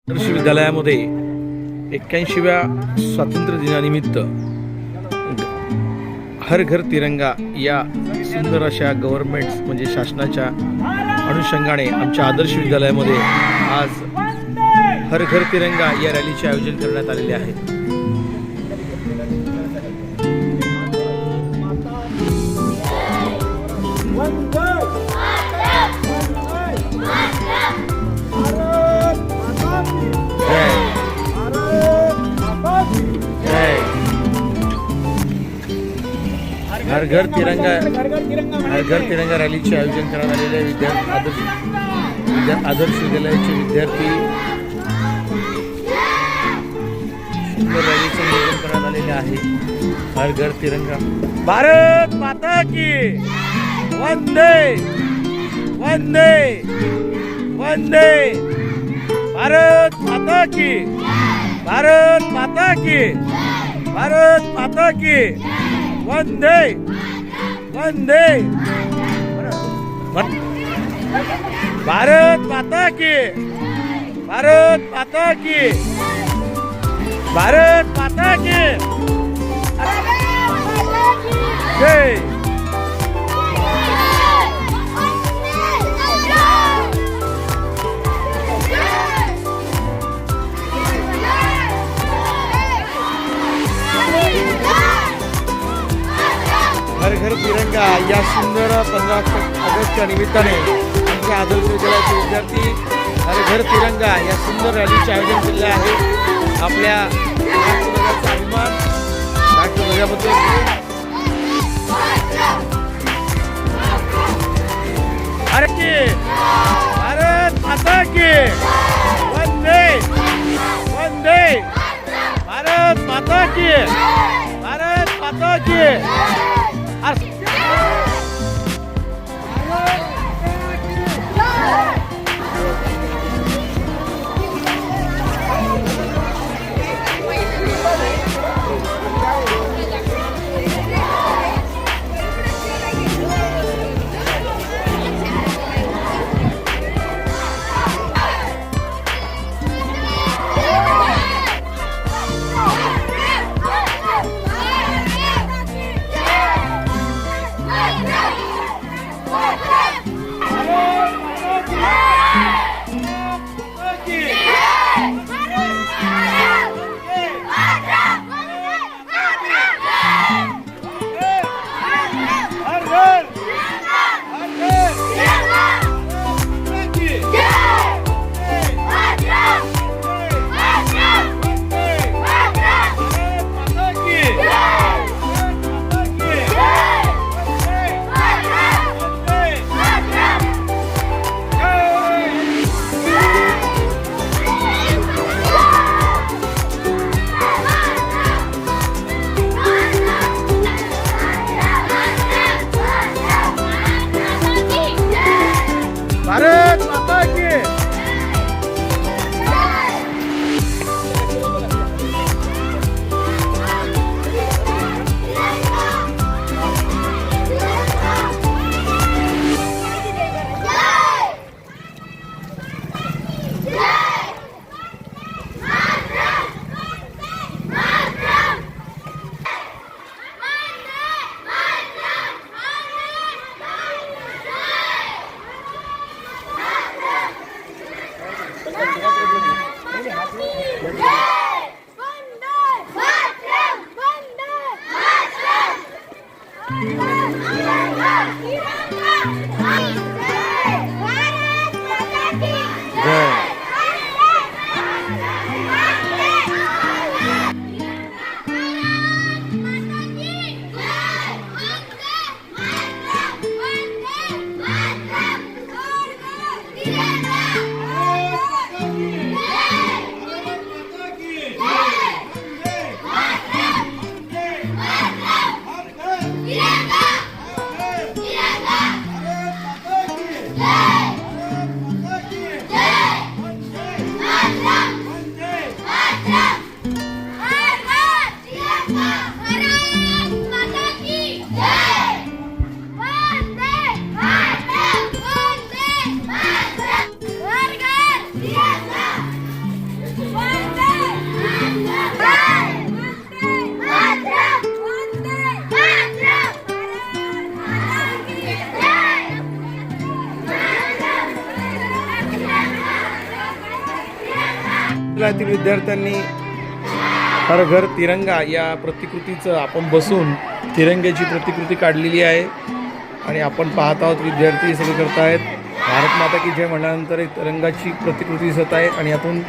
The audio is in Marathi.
आदर्श विद्यालयामध्ये 81व्या स्वातंत्र्य दिनानिमित्त हर घर तिरंगा या सुंदर अशा गव्हर्नमेंट म्हणजे शासनाच्या अनुषंगाने आमच्या आदर्श विद्यालयामध्ये आज हर घर तिरंगा या रॅलीचे आयोजन करण्यात आलेले आहे। हर घर तिरंगा रॅलीचे आयोजन करण्यात आलेले आदर्श विद्यालयाचे विद्यार्थी सुंदर रॅलीचे आयोजन करण्यात आलेले आहे। हर घर तिरंगा, भारत माता की वंदे वंदे वंदे, भारत माता की, भारत माता की, भारत माता की वंदे वंदे, भारत माता की, भारत माता की, भारत माता की जय। हर घर तिरंगा या सुंदर 15 ऑगस्टच्या निमित्ताने आमच्या आदर्श विद्यालयाचे विद्यार्थी हर घर तिरंगा या सुंदर रॅलीचे आयोजन केले आहे। आपल्या राष्ट्रध्वजाचा अभिमान, राष्ट्रध्वजाबद्दल भारत माता की वंदे वंदे, भारत माता की, भारत माता की। विद्यालयातील विद्यार्थ्यांनी हर घर तिरंगा या प्रतिकृतीचं आपण बसून तिरंग्याची प्रतिकृती काढलेली आहे आणि आपण पाहत आहोत विद्यार्थी सगळे करत आहेत. भारत माता की जय म्हटल्यानंतर एक तिरंगाची प्रतिकृती दिसत आहे आणि यातून